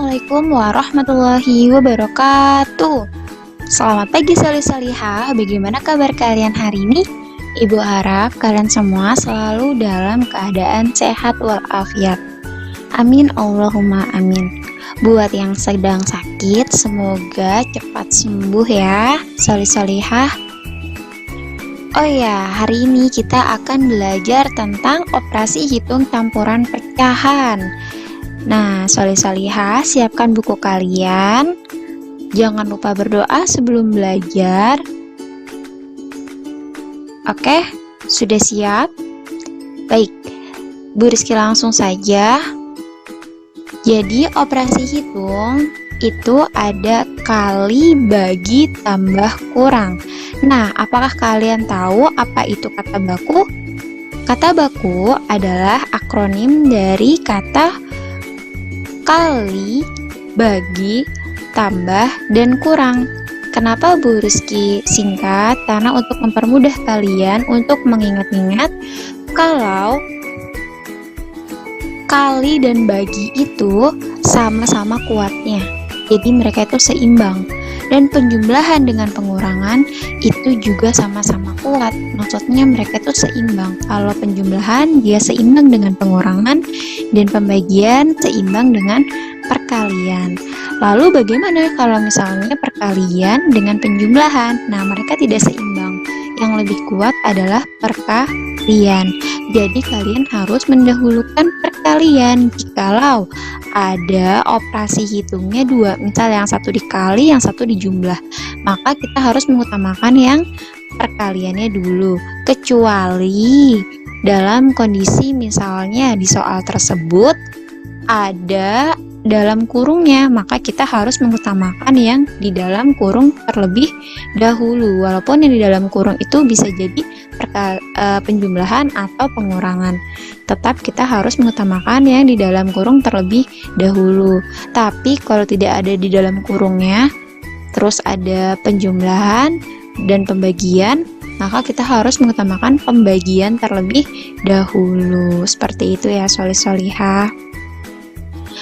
Assalamualaikum warahmatullahi wabarakatuh. Selamat pagi salih-salihah. Bagaimana kabar kalian hari ini? Ibu harap kalian semua selalu dalam keadaan sehat walafiat. Amin Allahumma amin. Buat yang sedang sakit, semoga cepat sembuh ya salih-salihah. Oh ya, hari ini kita akan belajar tentang operasi hitung campuran pecahan. Nah, salih-salihah, siapkan buku kalian. Jangan lupa berdoa sebelum belajar. Oke, sudah siap? Baik, Bu Rizky langsung saja. Jadi, operasi hitung itu ada kali, bagi, tambah, kurang. Nah, apakah kalian tahu apa itu kata baku? Kata baku adalah akronim dari kata kali, bagi, tambah, dan kurang. Kenapa Bu Rizky singkat? Karena untuk mempermudah kalian untuk mengingat-ingat kalau kali dan bagi itu sama-sama kuatnya. Jadi mereka itu seimbang. Dan penjumlahan dengan pengurangan itu juga sama-sama kuat. Maksudnya mereka itu seimbang. Kalau penjumlahan dia seimbang dengan pengurangan dan pembagian seimbang dengan perkalian. Lalu bagaimana kalau misalnya perkalian dengan penjumlahan? Nah, mereka tidak seimbang. Yang lebih kuat adalah perkalian. Jadi kalian harus mendahulukan perkalian jikalau ada operasi hitungnya dua, misal yang satu dikali, yang satu dijumlah, maka kita harus mengutamakan yang perkaliannya dulu, kecuali dalam kondisi misalnya di soal tersebut ada dalam kurungnya, maka kita harus mengutamakan yang di dalam kurung terlebih dahulu, walaupun yang di dalam kurung itu bisa jadi penjumlahan atau pengurangan, tetap kita harus mengutamakan yang di dalam kurung terlebih dahulu. Tapi kalau tidak ada di dalam kurungnya, terus ada penjumlahan dan pembagian, maka kita harus mengutamakan pembagian terlebih dahulu. Seperti itu ya solih-solihah.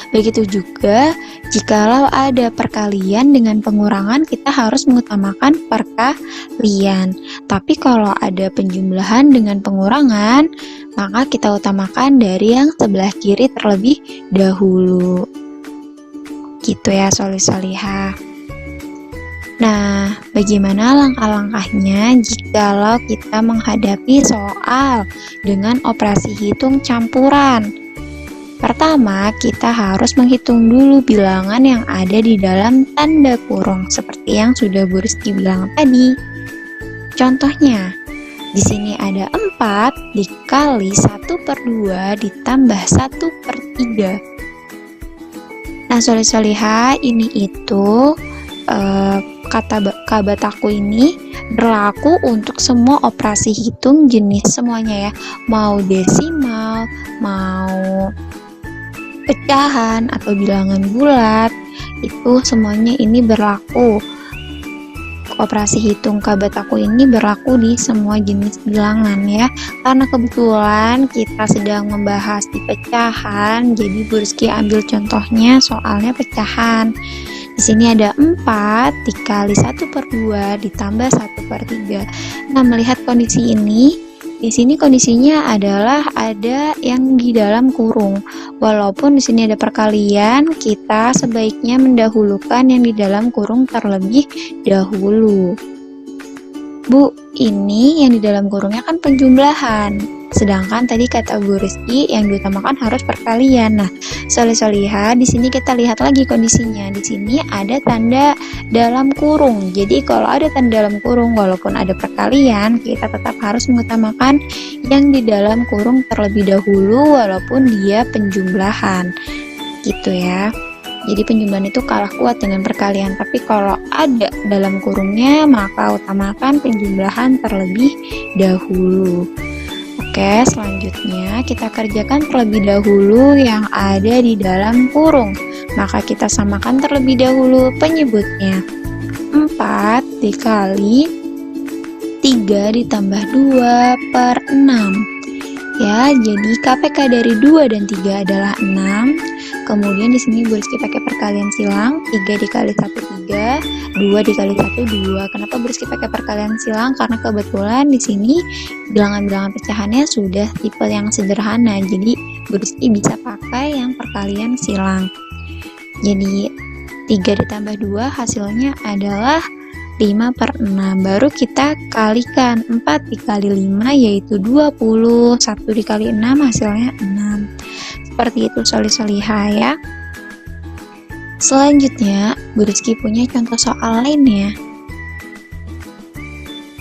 Begitu juga jikalau ada perkalian dengan pengurangan, kita harus mengutamakan perkalian. Tapi kalau ada penjumlahan dengan pengurangan, maka kita utamakan dari yang sebelah kiri terlebih dahulu. Gitu ya solih-solihah. Nah, bagaimana langkah-langkahnya jikalau kita menghadapi soal dengan operasi hitung campuran? Pertama, kita harus menghitung dulu bilangan yang ada di dalam tanda kurung, seperti yang sudah Bu Rizky bilang tadi. Contohnya, di sini ada 4 dikali 1/2 ditambah 1/3. Nah, solih-solihah, ini itu kata bataku ini berlaku untuk semua operasi hitung jenis semuanya ya, mau desimal, mau pecahan atau bilangan bulat, itu semuanya ini berlaku. Operasi hitung kabataku ini berlaku di semua jenis bilangan ya. Karena kebetulan kita sedang membahas di pecahan, jadi Bu Rizky ambil contohnya soalnya pecahan. Di sini ada 4 dikali 1/2 ditambah 1/3. Nah, melihat kondisi ini, di sini kondisinya adalah ada yang di dalam kurung. Walaupun di sini ada perkalian, kita sebaiknya mendahulukan yang di dalam kurung terlebih dahulu. Bu, ini yang di dalam kurungnya kan penjumlahan. Sedangkan tadi kata Bu Rizky yang diutamakan harus perkalian. Nah, solih-solihah, di sini kita lihat lagi kondisinya. Di sini ada tanda dalam kurung. Jadi kalau ada tanda dalam kurung, walaupun ada perkalian, kita tetap harus mengutamakan yang di dalam kurung terlebih dahulu, walaupun dia penjumlahan. Gitu ya. Jadi penjumlahan itu kalah kuat dengan perkalian. Tapi kalau ada dalam kurungnya, maka utamakan penjumlahan terlebih dahulu. Oke, selanjutnya kita kerjakan terlebih dahulu yang ada di dalam kurung. Maka kita samakan terlebih dahulu penyebutnya. 4 dikali 3 ditambah 2/6. Ya, jadi KPK dari 2 dan 3 adalah 6. Kemudian di sini Bu Rizky pakai perkalian silang, 3 dikali 1 3, 2 dikali 1 2. Kenapa Bu Rizky pakai perkalian silang? Karena kebetulan di sini bilangan-bilangan pecahannya sudah tipe yang sederhana. Jadi Bu Rizky bisa pakai yang perkalian silang. Jadi 3 ditambah 2 hasilnya adalah 5/6. Baru kita kalikan 4 dikali 5 yaitu 20. 1 dikali 6 hasilnya 6. Seperti itu solih-solihah ya. Selanjutnya Bu Rizky punya contoh soal lainnya.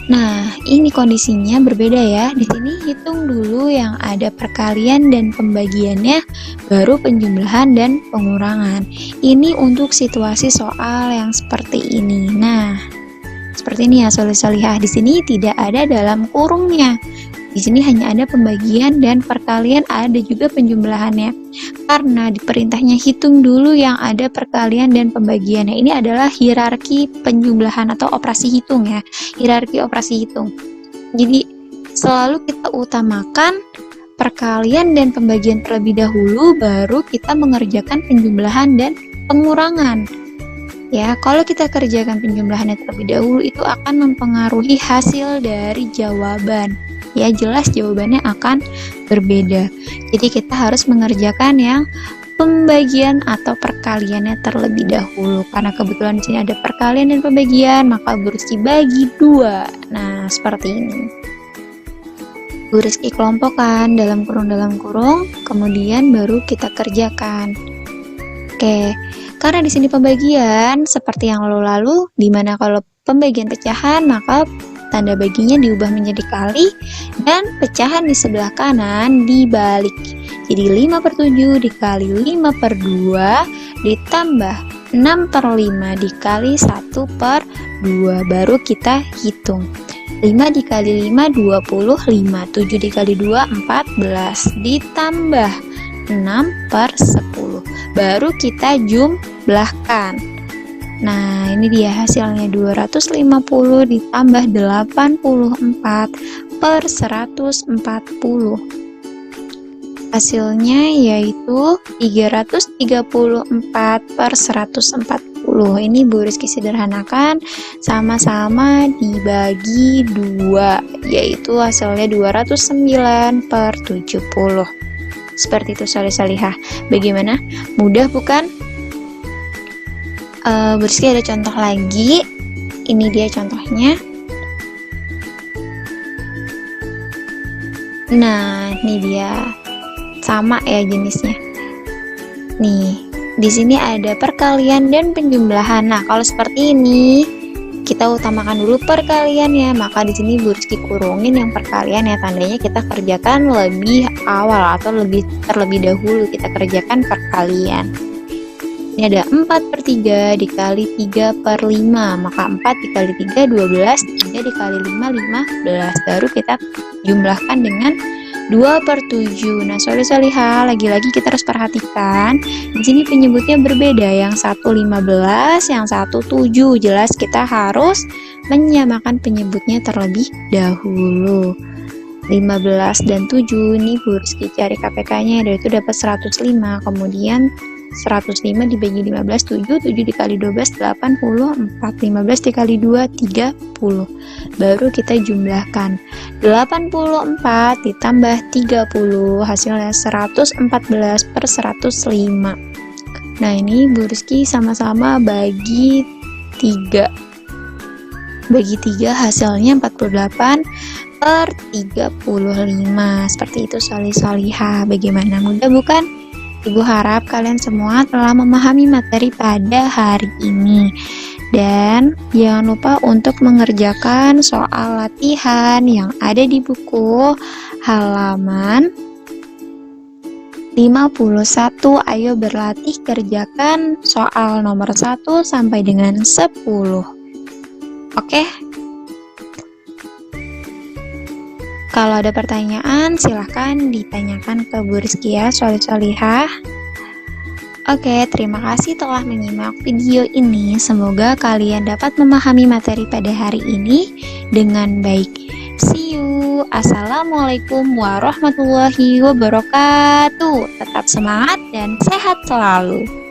Nah, ini kondisinya berbeda ya. Di sini hitung dulu yang ada perkalian dan pembagiannya, baru penjumlahan dan pengurangan. Ini untuk situasi soal yang seperti ini. Nah, seperti ini ya solih-solihah. Di sini tidak ada dalam kurungnya. Di sini hanya ada pembagian dan perkalian, ada juga penjumlahannya. Karena di perintahnya hitung dulu yang ada perkalian dan pembagiannya. Ini adalah hierarki penjumlahan atau operasi hitung ya. Hierarki operasi hitung. Jadi selalu kita utamakan perkalian dan pembagian terlebih dahulu, baru kita mengerjakan penjumlahan dan pengurangan. Ya, kalau kita kerjakan penjumlahannya terlebih dahulu, itu akan mempengaruhi hasil dari jawaban. Ya, jelas jawabannya akan berbeda. Jadi kita harus mengerjakan yang pembagian atau perkaliannya terlebih dahulu. Karena kebetulan di sini ada perkalian dan pembagian, maka Bu Rizky bagi 2. Nah, seperti ini. Bu Rizky kelompokkan dalam kurung, kemudian baru kita kerjakan. Oke, karena di sini pembagian seperti yang lalu-lalu, dimana kalau pembagian pecahan maka tanda baginya diubah menjadi kali, dan pecahan di sebelah kanan dibalik. Jadi 5/7 dikali 5/2 ditambah 6/5 dikali 1/2. Baru kita hitung. 5 dikali 5 25, 7 dikali 2 14, ditambah 6/10. Baru kita jumlahkan. Nah, ini dia hasilnya 250 ditambah 84/140. Hasilnya yaitu 334/140. Ini Bu Rizky sederhanakan, sama-sama dibagi 2, yaitu hasilnya 209/70. Seperti itu solih-solihah. Bagaimana? Mudah bukan? Bu Rizky ada contoh lagi. Ini dia contohnya. Nah, ini dia. Sama ya jenisnya. Nih, di sini ada perkalian dan penjumlahan. Nah, kalau seperti ini, kita utamakan dulu perkalian ya. Maka di sini Bu Rizky kurungin yang perkalian ya. Tandanya kita kerjakan lebih awal atau terlebih dahulu kita kerjakan perkalian. Ini ada 4/3 dikali 3/5, maka 4 dikali 3 12, 3 dikali 5 15. Baru kita jumlahkan dengan 2/7. Nah, solih-solihah, lagi-lagi kita harus perhatikan. Di sini penyebutnya berbeda, yang satu 15, yang satu 7. Jelas kita harus menyamakan penyebutnya terlebih dahulu. 15 dan 7 ini Bu Rizky cari KPK-nya, dari itu dapat 105. Kemudian 105 dibagi 15 7, 7 dikali 12 84, 15 dikali 2 30. Baru kita jumlahkan 84 ditambah 30, hasilnya 114/105. Nah, ini Bu Rizky sama-sama bagi 3. Bagi 3 hasilnya 48/35. Seperti itu solih-solihah. Bagaimana, mudah bukan? Ibu harap kalian semua telah memahami materi pada hari ini. Dan jangan lupa untuk mengerjakan soal latihan yang ada di buku halaman 51. Ayo berlatih kerjakan soal nomor 1 sampai dengan 10. Oke? Kalau ada pertanyaan, silahkan ditanyakan ke Bu Rizky ya, solih-solihah. Oke, terima kasih telah menyimak video ini. Semoga kalian dapat memahami materi pada hari ini dengan baik. See you! Assalamualaikum warahmatullahi wabarakatuh. Tetap semangat dan sehat selalu.